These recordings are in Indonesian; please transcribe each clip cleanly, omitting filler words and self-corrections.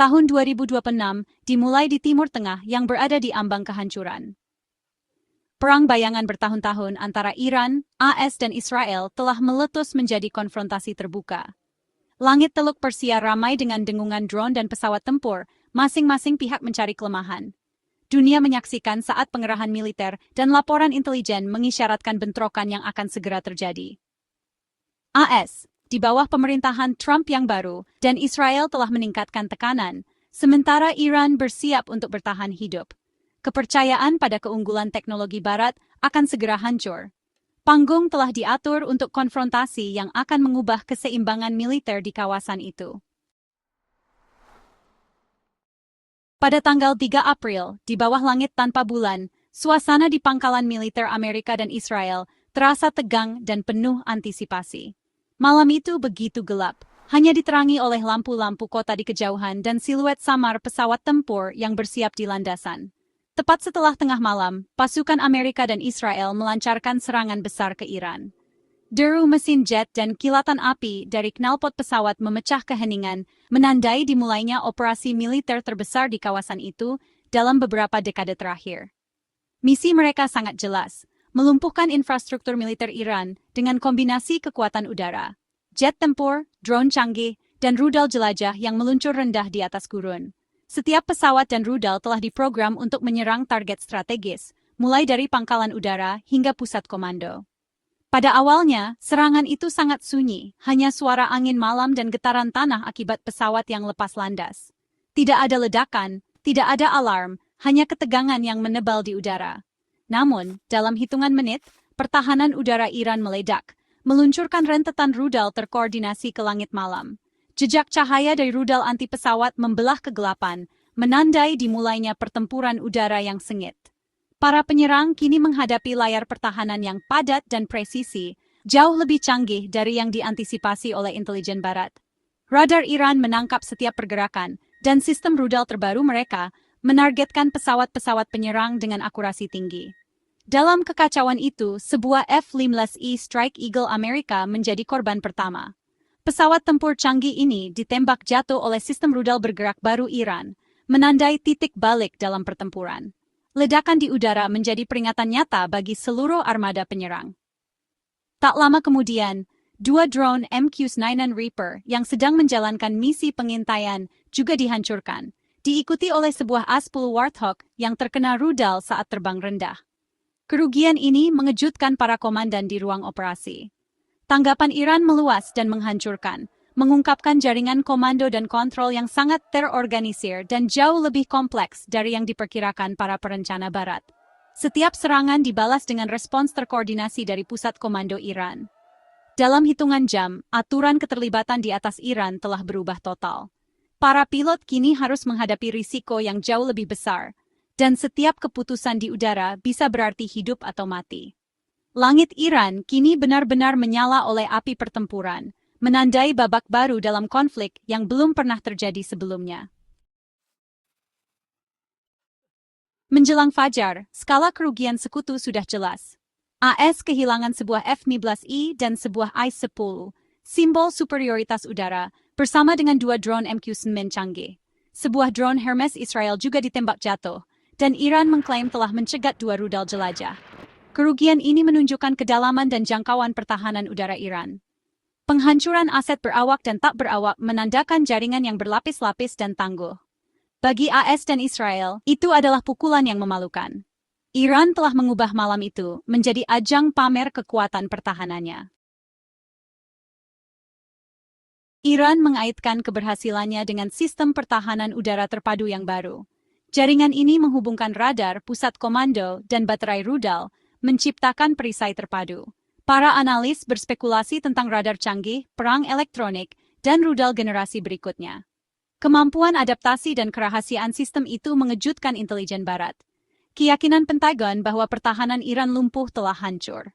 Tahun 2026 dimulai di Timur Tengah yang berada di ambang kehancuran. Perang bayangan bertahun-tahun antara Iran, AS dan Israel telah meletus menjadi konfrontasi terbuka. Langit Teluk Persia ramai dengan dengungan drone dan pesawat tempur, masing-masing pihak mencari kelemahan. Dunia menyaksikan saat pengerahan militer dan laporan intelijen mengisyaratkan bentrokan yang akan segera terjadi. AS, di bawah pemerintahan Trump yang baru, dan Israel telah meningkatkan tekanan, sementara Iran bersiap untuk bertahan hidup. Kepercayaan pada keunggulan teknologi Barat akan segera hancur. Panggung telah diatur untuk konfrontasi yang akan mengubah keseimbangan militer di kawasan itu. Pada tanggal 3 April, di bawah langit tanpa bulan, suasana di pangkalan militer Amerika dan Israel terasa tegang dan penuh antisipasi. Malam itu begitu gelap, hanya diterangi oleh lampu-lampu kota di kejauhan dan siluet samar pesawat tempur yang bersiap di landasan. Tepat setelah tengah malam, pasukan Amerika dan Israel melancarkan serangan besar ke Iran. Deru mesin jet dan kilatan api dari knalpot pesawat memecah keheningan, menandai dimulainya operasi militer terbesar di kawasan itu dalam beberapa dekade terakhir. Misi mereka sangat jelas, melumpuhkan infrastruktur militer Iran dengan kombinasi kekuatan udara, jet tempur, drone canggih, dan rudal jelajah yang meluncur rendah di atas gurun. Setiap pesawat dan rudal telah diprogram untuk menyerang target strategis, mulai dari pangkalan udara hingga pusat komando. Pada awalnya, serangan itu sangat sunyi, hanya suara angin malam dan getaran tanah akibat pesawat yang lepas landas. Tidak ada ledakan, tidak ada alarm, hanya ketegangan yang menebal di udara. Namun, dalam hitungan menit, pertahanan udara Iran meledak, meluncurkan rentetan rudal terkoordinasi ke langit malam. Jejak cahaya dari rudal anti-pesawat membelah kegelapan, menandai dimulainya pertempuran udara yang sengit. Para penyerang kini menghadapi layar pertahanan yang padat dan presisi, jauh lebih canggih dari yang diantisipasi oleh intelijen Barat. Radar Iran menangkap setiap pergerakan, dan sistem rudal terbaru mereka menargetkan pesawat-pesawat penyerang dengan akurasi tinggi. Dalam kekacauan itu, sebuah F-15E Strike Eagle Amerika menjadi korban pertama. Pesawat tempur canggih ini ditembak jatuh oleh sistem rudal bergerak baru Iran, menandai titik balik dalam pertempuran. Ledakan di udara menjadi peringatan nyata bagi seluruh armada penyerang. Tak lama kemudian, dua drone MQ-9 Reaper yang sedang menjalankan misi pengintaian juga dihancurkan, diikuti oleh sebuah A-10 Warthog yang terkena rudal saat terbang rendah. Kerugian ini mengejutkan para komandan di ruang operasi. Tanggapan Iran meluas dan menghancurkan, mengungkapkan jaringan komando dan kontrol yang sangat terorganisir dan jauh lebih kompleks dari yang diperkirakan para perencana Barat. Setiap serangan dibalas dengan respons terkoordinasi dari pusat komando Iran. Dalam hitungan jam, aturan keterlibatan di atas Iran telah berubah total. Para pilot kini harus menghadapi risiko yang jauh lebih besar, dan setiap keputusan di udara bisa berarti hidup atau mati. Langit Iran kini benar-benar menyala oleh api pertempuran, menandai babak baru dalam konflik yang belum pernah terjadi sebelumnya. Menjelang fajar, skala kerugian sekutu sudah jelas. AS kehilangan sebuah F-15E dan sebuah I-10, simbol superioritas udara, bersama dengan dua drone MQ-9 canggih. Sebuah drone Hermes Israel juga ditembak jatuh, dan Iran mengklaim telah mencegat dua rudal jelajah. Kerugian ini menunjukkan kedalaman dan jangkauan pertahanan udara Iran. Penghancuran aset berawak dan tak berawak menandakan jaringan yang berlapis-lapis dan tangguh. Bagi AS dan Israel, itu adalah pukulan yang memalukan. Iran telah mengubah malam itu menjadi ajang pamer kekuatan pertahanannya. Iran mengaitkan keberhasilannya dengan sistem pertahanan udara terpadu yang baru. Jaringan ini menghubungkan radar, pusat komando, dan baterai rudal, menciptakan perisai terpadu. Para analis berspekulasi tentang radar canggih, perang elektronik, dan rudal generasi berikutnya. Kemampuan adaptasi dan kerahasiaan sistem itu mengejutkan intelijen Barat. Keyakinan Pentagon bahwa pertahanan Iran lumpuh telah hancur.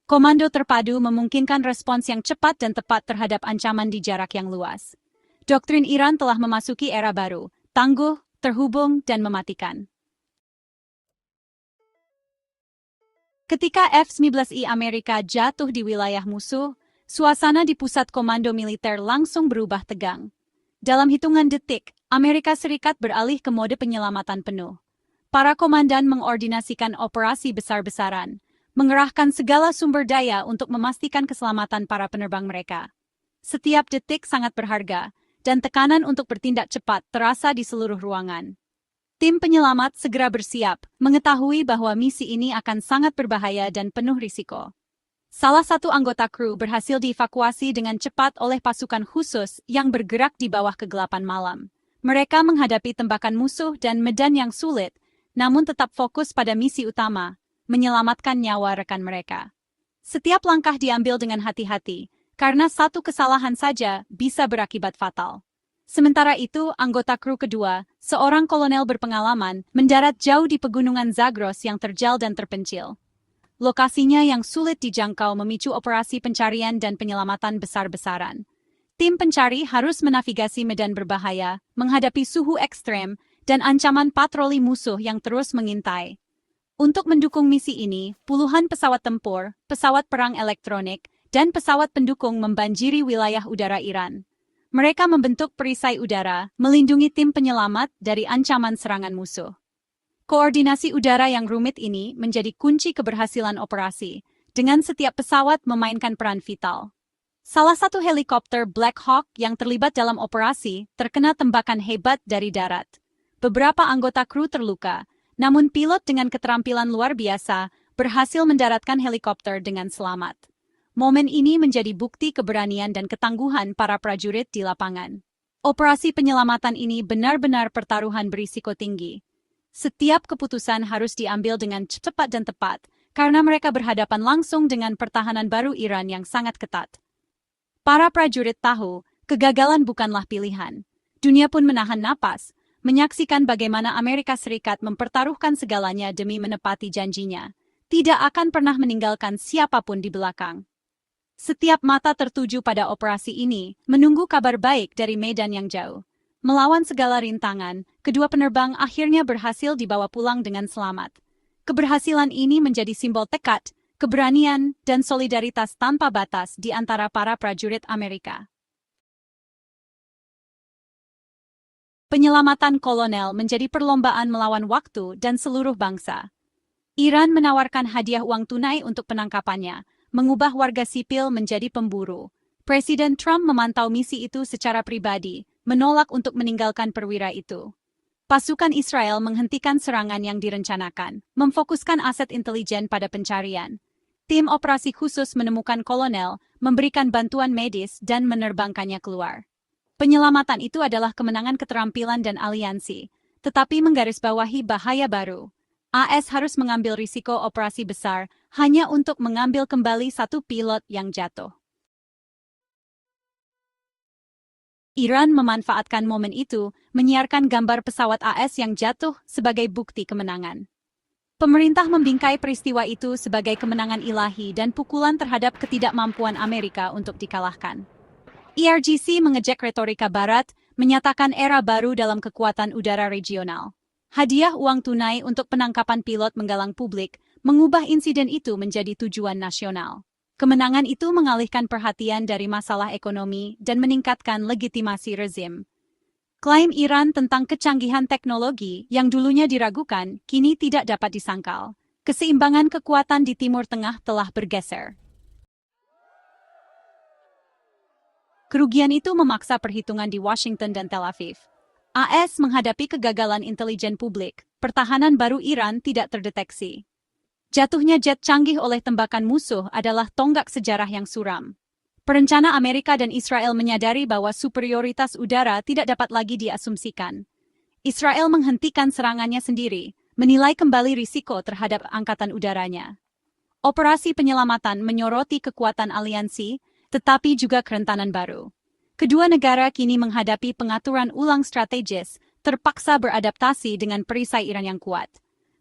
Komando terpadu memungkinkan respons yang cepat dan tepat terhadap ancaman di jarak yang luas. Doktrin Iran telah memasuki era baru, tangguh, terhubung, dan mematikan. Ketika F-15E Amerika jatuh di wilayah musuh, suasana di pusat komando militer langsung berubah tegang. Dalam hitungan detik, Amerika Serikat beralih ke mode penyelamatan penuh. Para komandan mengordinasikan operasi besar-besaran, mengerahkan segala sumber daya untuk memastikan keselamatan para penerbang mereka. Setiap detik sangat berharga, dan tekanan untuk bertindak cepat terasa di seluruh ruangan. Tim penyelamat segera bersiap, mengetahui bahwa misi ini akan sangat berbahaya dan penuh risiko. Salah satu anggota kru berhasil dievakuasi dengan cepat oleh pasukan khusus yang bergerak di bawah kegelapan malam. Mereka menghadapi tembakan musuh dan medan yang sulit, namun tetap fokus pada misi utama, menyelamatkan nyawa rekan mereka. Setiap langkah diambil dengan hati-hati, karena satu kesalahan saja bisa berakibat fatal. Sementara itu, anggota kru kedua, seorang kolonel berpengalaman, mendarat jauh di pegunungan Zagros yang terjal dan terpencil. Lokasinya yang sulit dijangkau memicu operasi pencarian dan penyelamatan besar-besaran. Tim pencari harus menavigasi medan berbahaya, menghadapi suhu ekstrem, dan ancaman patroli musuh yang terus mengintai. Untuk mendukung misi ini, puluhan pesawat tempur, pesawat perang elektronik, dan pesawat pendukung membanjiri wilayah udara Iran. Mereka membentuk perisai udara, melindungi tim penyelamat dari ancaman serangan musuh. Koordinasi udara yang rumit ini menjadi kunci keberhasilan operasi, dengan setiap pesawat memainkan peran vital. Salah satu helikopter Black Hawk yang terlibat dalam operasi terkena tembakan hebat dari darat. Beberapa anggota kru terluka, namun pilot dengan keterampilan luar biasa berhasil mendaratkan helikopter dengan selamat. Momen ini menjadi bukti keberanian dan ketangguhan para prajurit di lapangan. Operasi penyelamatan ini benar-benar pertaruhan berisiko tinggi. Setiap keputusan harus diambil dengan cepat dan tepat, karena mereka berhadapan langsung dengan pertahanan baru Iran yang sangat ketat. Para prajurit tahu, kegagalan bukanlah pilihan. Dunia pun menahan napas, menyaksikan bagaimana Amerika Serikat mempertaruhkan segalanya demi menepati janjinya. Tidak akan pernah meninggalkan siapapun di belakang. Setiap mata tertuju pada operasi ini, menunggu kabar baik dari medan yang jauh. Melawan segala rintangan, kedua penerbang akhirnya berhasil dibawa pulang dengan selamat. Keberhasilan ini menjadi simbol tekad, keberanian, dan solidaritas tanpa batas di antara para prajurit Amerika. Penyelamatan kolonel menjadi perlombaan melawan waktu dan seluruh bangsa. Iran menawarkan hadiah uang tunai untuk penangkapannya, mengubah warga sipil menjadi pemburu. Presiden Trump memantau misi itu secara pribadi, menolak untuk meninggalkan perwira itu. Pasukan Israel menghentikan serangan yang direncanakan, memfokuskan aset intelijen pada pencarian. Tim operasi khusus menemukan kolonel, memberikan bantuan medis dan menerbangkannya keluar. Penyelamatan itu adalah kemenangan keterampilan dan aliansi, tetapi menggarisbawahi bahaya baru. AS harus mengambil risiko operasi besar hanya untuk mengambil kembali satu pilot yang jatuh. Iran memanfaatkan momen itu, menyiarkan gambar pesawat AS yang jatuh sebagai bukti kemenangan. Pemerintah membingkai peristiwa itu sebagai kemenangan ilahi dan pukulan terhadap ketidakmampuan Amerika untuk dikalahkan. IRGC mengejek retorika Barat, menyatakan era baru dalam kekuatan udara regional. Hadiah uang tunai untuk penangkapan pilot menggalang publik, mengubah insiden itu menjadi tujuan nasional. Kemenangan itu mengalihkan perhatian dari masalah ekonomi dan meningkatkan legitimasi rezim. Klaim Iran tentang kecanggihan teknologi yang dulunya diragukan, kini tidak dapat disangkal. Keseimbangan kekuatan di Timur Tengah telah bergeser. Kerugian itu memaksa perhitungan di Washington dan Tel Aviv. AS menghadapi kegagalan intelijen publik, pertahanan baru Iran tidak terdeteksi. Jatuhnya jet canggih oleh tembakan musuh adalah tonggak sejarah yang suram. Perencana Amerika dan Israel menyadari bahwa superioritas udara tidak dapat lagi diasumsikan. Israel menghentikan serangannya sendiri, menilai kembali risiko terhadap angkatan udaranya. Operasi penyelamatan menyoroti kekuatan aliansi, tetapi juga kerentanan baru. Kedua negara kini menghadapi pengaturan ulang strategis, terpaksa beradaptasi dengan perisai Iran yang kuat.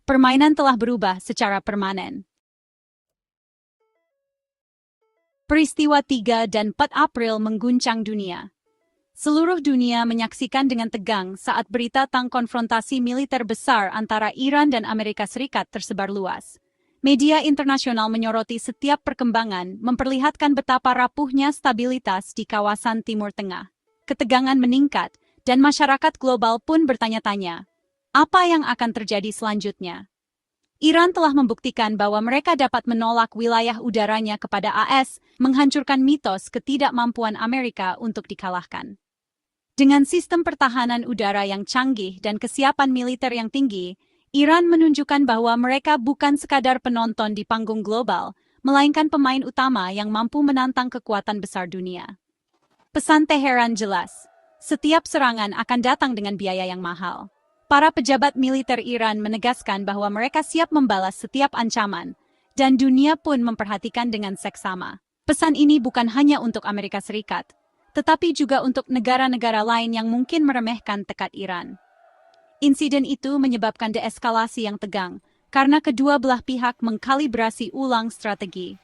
Permainan telah berubah secara permanen. Peristiwa 3 dan 4 April mengguncang dunia. Seluruh dunia menyaksikan dengan tegang saat berita tentang konfrontasi militer besar antara Iran dan Amerika Serikat tersebar luas. Media internasional menyoroti setiap perkembangan, memperlihatkan betapa rapuhnya stabilitas di kawasan Timur Tengah. Ketegangan meningkat, dan masyarakat global pun bertanya-tanya, apa yang akan terjadi selanjutnya? Iran telah membuktikan bahwa mereka dapat menolak wilayah udaranya kepada AS, menghancurkan mitos ketidakmampuan Amerika untuk dikalahkan. Dengan sistem pertahanan udara yang canggih dan kesiapan militer yang tinggi, Iran menunjukkan bahwa mereka bukan sekadar penonton di panggung global, melainkan pemain utama yang mampu menantang kekuatan besar dunia. Pesan Teheran jelas, setiap serangan akan datang dengan biaya yang mahal. Para pejabat militer Iran menegaskan bahwa mereka siap membalas setiap ancaman, dan dunia pun memperhatikan dengan seksama. Pesan ini bukan hanya untuk Amerika Serikat, tetapi juga untuk negara-negara lain yang mungkin meremehkan tekad Iran. Insiden itu menyebabkan deeskalasi yang tegang, karena kedua belah pihak mengkalibrasi ulang strategi.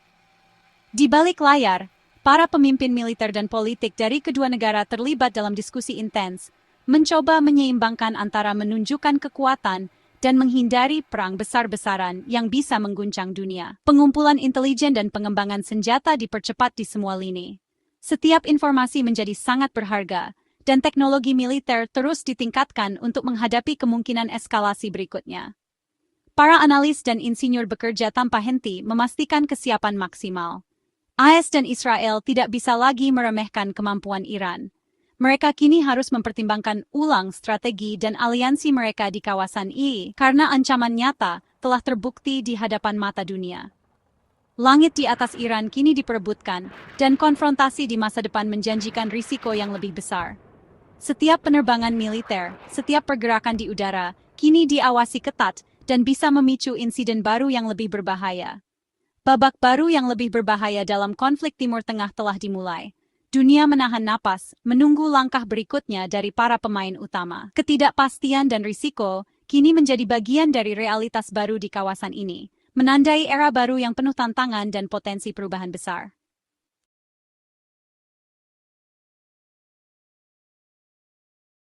Di balik layar, para pemimpin militer dan politik dari kedua negara terlibat dalam diskusi intens, mencoba menyeimbangkan antara menunjukkan kekuatan dan menghindari perang besar-besaran yang bisa mengguncang dunia. Pengumpulan intelijen dan pengembangan senjata dipercepat di semua lini. Setiap informasi menjadi sangat berharga, dan teknologi militer terus ditingkatkan untuk menghadapi kemungkinan eskalasi berikutnya. Para analis dan insinyur bekerja tanpa henti memastikan kesiapan maksimal. AS dan Israel tidak bisa lagi meremehkan kemampuan Iran. Mereka kini harus mempertimbangkan ulang strategi dan aliansi mereka di kawasan ini karena ancaman nyata telah terbukti di hadapan mata dunia. Langit di atas Iran kini diperebutkan, dan konfrontasi di masa depan menjanjikan risiko yang lebih besar. Setiap penerbangan militer, setiap pergerakan di udara, kini diawasi ketat dan bisa memicu insiden baru yang lebih berbahaya. Babak baru yang lebih berbahaya dalam konflik Timur Tengah telah dimulai. Dunia menahan napas, menunggu langkah berikutnya dari para pemain utama. Ketidakpastian dan risiko kini menjadi bagian dari realitas baru di kawasan ini, menandai era baru yang penuh tantangan dan potensi perubahan besar.